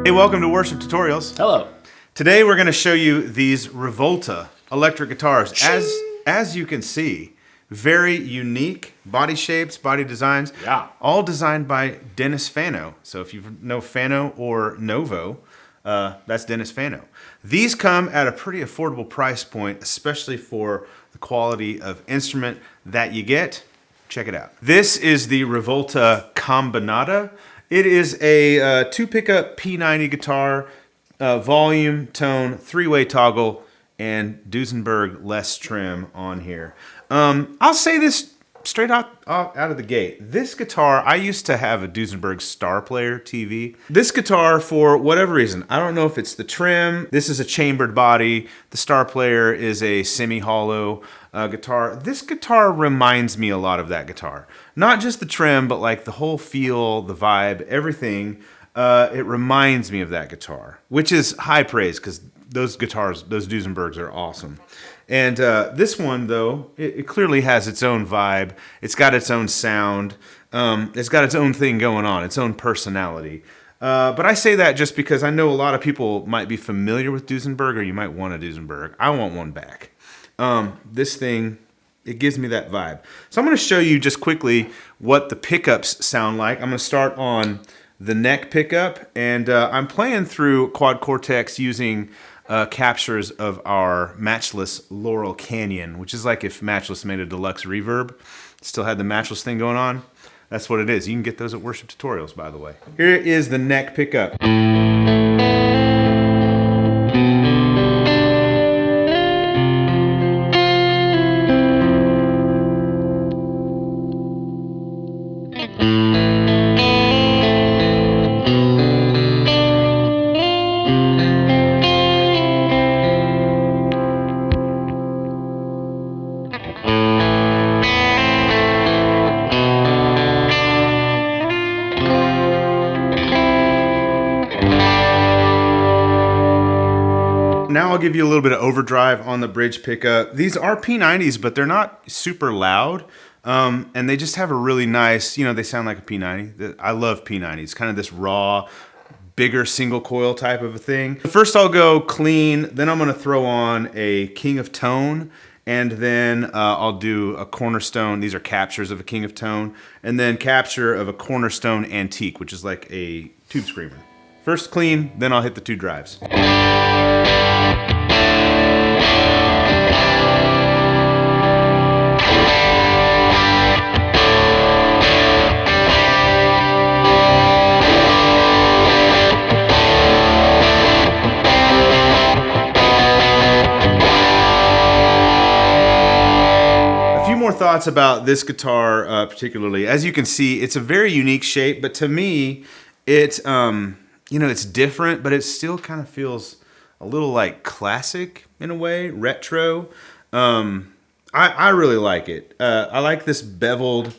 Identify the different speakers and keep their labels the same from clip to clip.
Speaker 1: Hey, welcome to Worship Tutorials.
Speaker 2: Hello.
Speaker 1: Today we're going to show you these Rivolta electric guitars. As you can see, very unique body shapes, body designs.
Speaker 2: Yeah.
Speaker 1: All designed by Dennis Fano. So if you know Fano or Novo, that's Dennis Fano. These come at a pretty affordable price point, especially for the quality of instrument that you get. Check it out. This is the Rivolta Combinata. It is a two pickup P90 guitar, volume, tone, three-way toggle, and Duesenberg less trim on here. I'll say this straight out of the gate. This guitar, I used to have a Duesenberg Star Player TV. This guitar, for whatever reason, I don't know if it's the trim. This is a chambered body. The Star Player is a semi-hollow guitar. This guitar reminds me a lot of that guitar. Not just the trim, but like the whole feel, the vibe, everything. It reminds me of that guitar, which is high praise because those guitars, those Duesenbergs are awesome. And this one, though, it clearly has its own vibe. It's got its own sound. It's got its own thing going on, its own personality. But I say that just because I know a lot of people might be familiar with Duesenberg, or you might want a Duesenberg. I want one back. This thing, it gives me that vibe. So I'm going to show you just quickly what the pickups sound like. I'm going to start on the neck pickup, and I'm playing through Quad Cortex using captures of our Matchless Laurel Canyon, which is like if Matchless made a deluxe reverb, still had the Matchless thing going on. That's what it is. You can get those at Worship Tutorials, by the way. Here is the neck pickup. Now I'll give you a little bit of overdrive on the bridge pickup. These are P90s, but they're not super loud. And they just have a really nice, they sound like a P90. I love P90s, kind of this raw, bigger single coil type of a thing. First I'll go clean, then I'm gonna throw on a King of Tone, and then I'll do a Cornerstone. These are captures of a King of Tone, and then capture of a Cornerstone Antique, which is like a tube screamer. First clean, then I'll hit the two drives. More thoughts about this guitar particularly. As you can see, it's a very unique shape, but to me, it's it's different, but it still kind of feels a little like classic in a way, retro. I really like it. I like this beveled,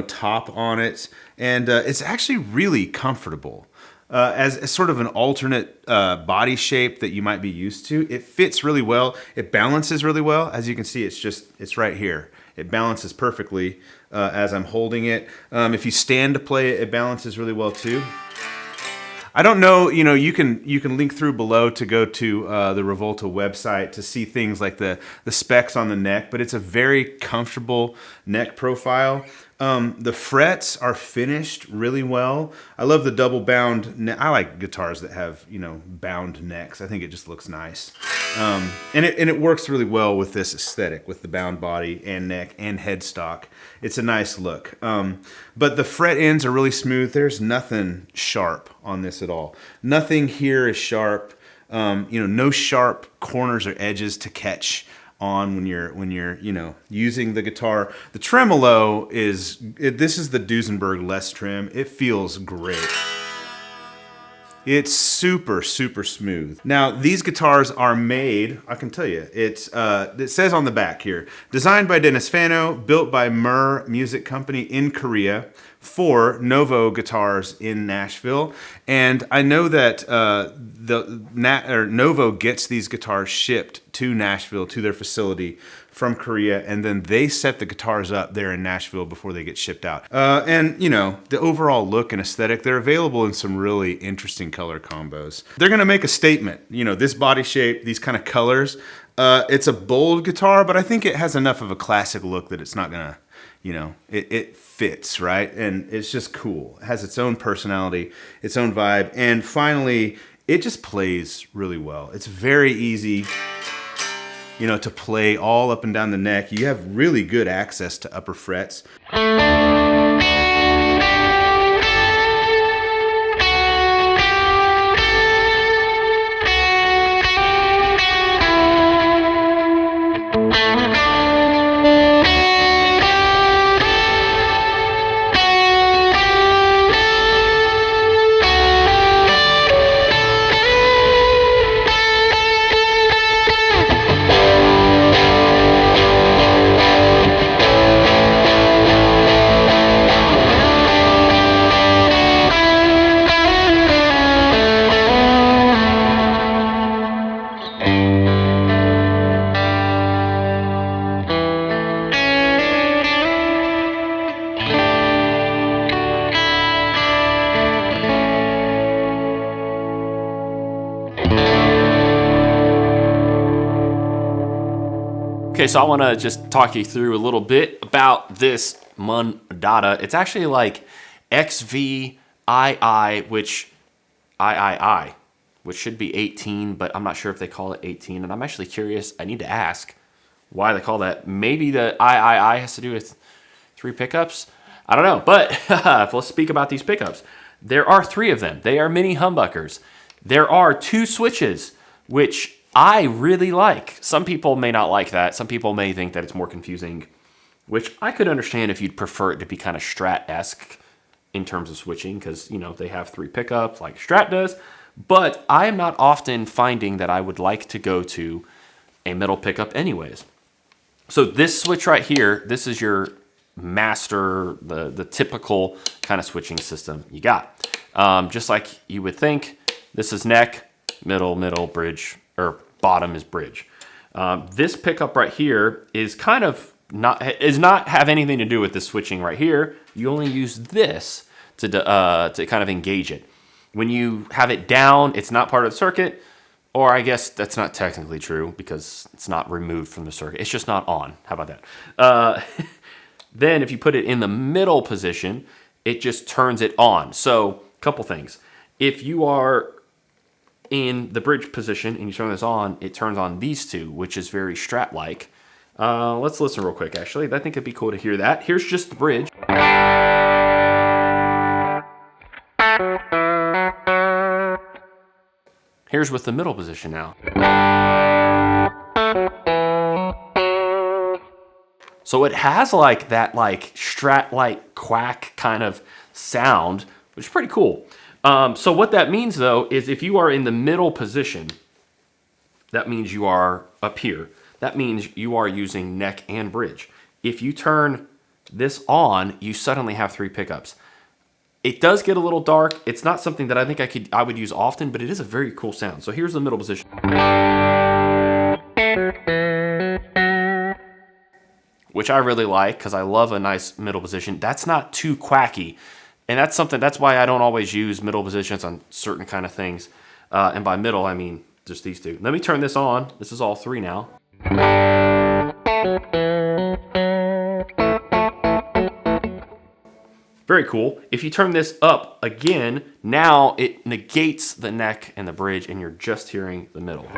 Speaker 1: top on it, and it's actually really comfortable. As sort of an alternate body shape that you might be used to. It fits really well. It balances really well. As you can see, it's right here. It balances perfectly as I'm holding it. If you stand to play it, it balances really well too. I don't know, you can link through below to go to the Rivolta website to see things like the specs on the neck, but it's a very comfortable neck profile. The frets are finished really well. I love the double bound. I like guitars that have, bound necks. I think it just looks nice. And it works really well with this aesthetic, with the bound body and neck and headstock. It's a nice look. But the fret ends are really smooth. There's nothing sharp on this at all. Nothing here is sharp. No sharp corners or edges to catch on when you're using the guitar. The tremolo this is the Duesenberg less trim. It feels great. It's super, super smooth. Now, these guitars are made, I can tell you, it says on the back here, designed by Dennis Fano, built by Mur Music Company in Korea, for Novo Guitars in Nashville, and I know that Novo gets these guitars shipped to Nashville to their facility from Korea, and then they set the guitars up there in Nashville before they get shipped out. And you know, the overall look and aesthetic, they're available in some really interesting color combos. They're gonna make a statement. You know, this body shape, these kind of colors. It's a bold guitar, but I think it has enough of a classic look that it's not gonna, you know, it fits, right? And it's just cool. It has its own personality, its own vibe. And finally, it just plays really well. It's very easy, you know, to play all up and down the neck. You have really good access to upper frets.
Speaker 2: Okay, so I want to just talk you through a little bit about this Mondata. It's actually like XVIII, which should be 18, but I'm not sure if they call it 18. And I'm actually curious. I need to ask why they call that. Maybe the III has to do with 3 pickups. I don't know. But let's speak about these pickups. There are 3 of them. They are mini humbuckers. There are 2 switches, which I really like. Some people may not like that. Some people may think that it's more confusing, which I could understand if you'd prefer it to be kind of Strat-esque in terms of switching, because, you know, they have 3 pickups like Strat does. But I am not often finding that I would like to go to a middle pickup anyways. So this switch right here, this is your master, the typical kind of switching system you got. Just like you would think, this is neck, middle, bridge, or bottom is bridge. This pickup right here is kind of not have anything to do with the switching right here. You only use this to kind of engage it. When you have it down, it's not part of the circuit, or I guess that's not technically true because it's not removed from the circuit. It's just not on. How about that? Then if you put it in the middle position, it just turns it on. So a couple things. If you are in the bridge position and you turn this on, it turns on these 2, which is very Strat-like. Let's listen real quick, actually. I think it'd be cool to hear that. Here's just the bridge. Here's with the middle position now. So it has like that like Strat-like quack kind of sound, which is pretty cool. So what that means, though, is if you are in the middle position, that means you are up here. That means you are using neck and bridge. If you turn this on, you suddenly have 3 pickups. It does get a little dark. It's not something that I think I would use often, but it is a very cool sound. So here's the middle position, which I really like because I love a nice middle position. That's not too quacky. And that's why I don't always use middle positions on certain kind of things. And by middle, I mean just these 2. Let me turn this on. This is all 3 now. Very cool. If you turn this up again, now it negates the neck and the bridge, and you're just hearing the middle.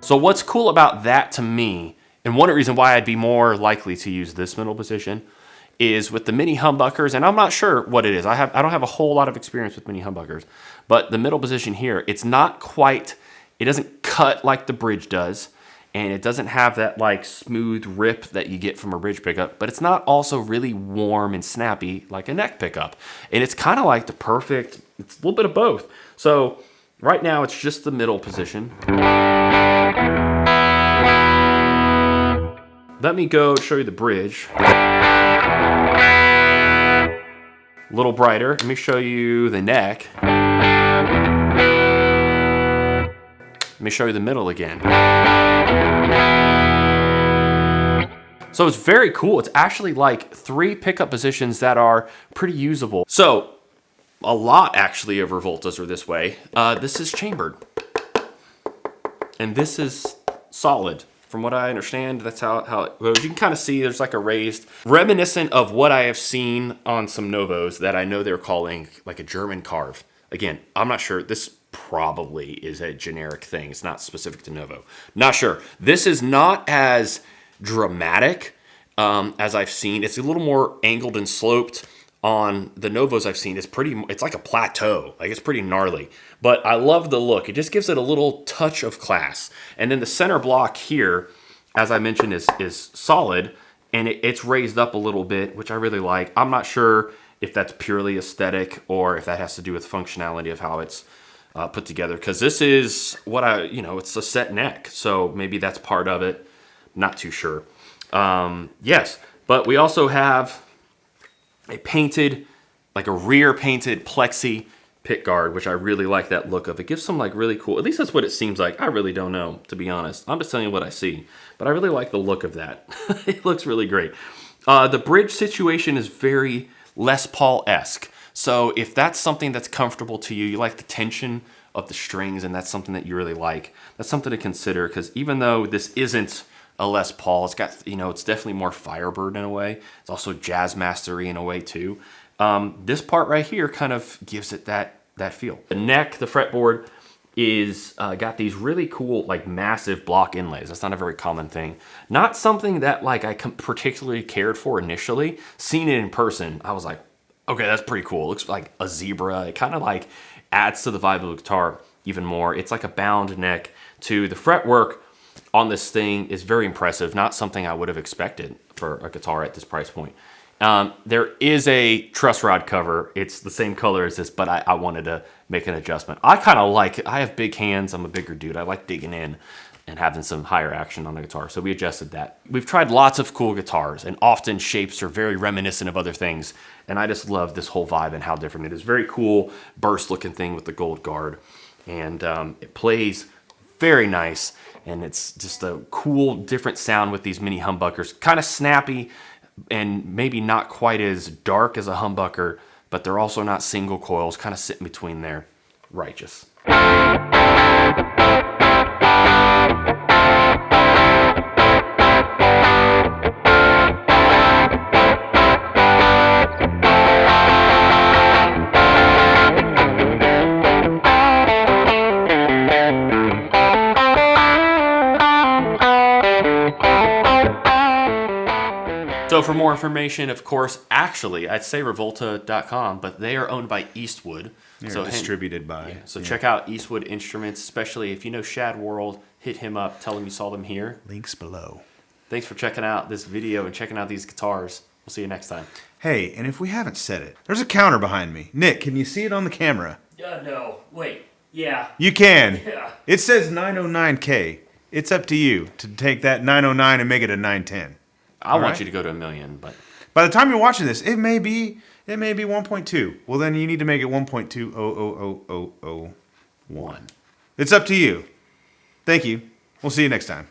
Speaker 2: So what's cool about that to me, and one reason why I'd be more likely to use this middle position, is with the mini humbuckers, and I'm not sure what it is. I don't have a whole lot of experience with mini humbuckers, but the middle position here, it's not quite, it doesn't cut like the bridge does, and it doesn't have that like smooth rip that you get from a bridge pickup, but it's not also really warm and snappy like a neck pickup. And it's kind of like the perfect, it's a little bit of both. So right now it's just the middle position. let me go show you the bridge. A little brighter. Let me show you the neck. Let me show you the middle again. So it's very cool. It's actually like 3 pickup positions that are pretty usable. So a lot actually of Rivoltas are this way. This is chambered. And this is solid. From what I understand, that's how it goes. You can kind of see there's like a raised, reminiscent of what I have seen on some Novos that I know they're calling like a German carve. Again, I'm not sure. This probably is a generic thing. It's not specific to Novo. Not sure. This is not as dramatic as I've seen. It's a little more angled and sloped on the Novos I've seen. It's like a plateau. Like, it's pretty gnarly. But I love the look. It just gives it a little touch of class. And then the center block here, as I mentioned, is solid. And it's raised up a little bit, which I really like. I'm not sure if that's purely aesthetic or if that has to do with functionality of how it's put together. Because this is what it's a set neck. So maybe that's part of it. Not too sure. Yes, but we also have a painted, like a rear painted plexi pick guard, which I really like that look of. It gives some like really cool, at least that's what it seems like. I really don't know, to be honest. I'm just telling you what I see, but I really like the look of that. It looks really great. The bridge situation is very Les Paul-esque. So if that's something that's comfortable to you, you like the tension of the strings, and that's something that you really like, that's something to consider, because even though this isn't a Les Paul, it's got, it's definitely more Firebird in a way. It's also jazz mastery in a way too. This part right here kind of gives it that feel. The neck, the fretboard is got these really cool, like massive block inlays. That's not a very common thing. Not something that like I particularly cared for initially. Seeing it in person, I was like, okay, that's pretty cool. It looks like a zebra. It kind of like adds to the vibe of the guitar even more. It's like a bound neck too. The fretwork on this thing is very impressive. Not something I would have expected for a guitar at this price point. There is a truss rod cover. It's the same color as this, but I wanted to make an adjustment. I kind of like it. I have big hands. I'm a bigger dude. I like digging in and having some higher action on the guitar. So we adjusted that. We've tried lots of cool guitars, and often shapes are very reminiscent of other things. And I just love this whole vibe and how different it is. Very cool burst looking thing with the gold guard. And it plays very nice. And it's just a cool, different sound with these mini humbuckers. Kind of snappy and maybe not quite as dark as a humbucker, but they're also not single coils, kind of sitting between there. Righteous. So for more information, of course, actually, I'd say Rivolta.com, but they are owned by Eastwood.
Speaker 1: They're distributed by.
Speaker 2: Yeah, so check out Eastwood Instruments, especially if you know Shad World, hit him up, tell him you saw them here.
Speaker 1: Links below.
Speaker 2: Thanks for checking out this video and checking out these guitars. We'll see you next time.
Speaker 1: Hey, and if we haven't said it, there's a counter behind me. Nick, can you see it on the camera?
Speaker 2: No. Wait. Yeah.
Speaker 1: You can.
Speaker 2: Yeah.
Speaker 1: It says 909K. It's up to you to take that 909 and make it a 910.
Speaker 2: I want you to go to 1 million, but
Speaker 1: by the time you're watching this, it may be 1.2. Well, then you need to make it 1.2000001. It's up to you. Thank you. We'll see you next time.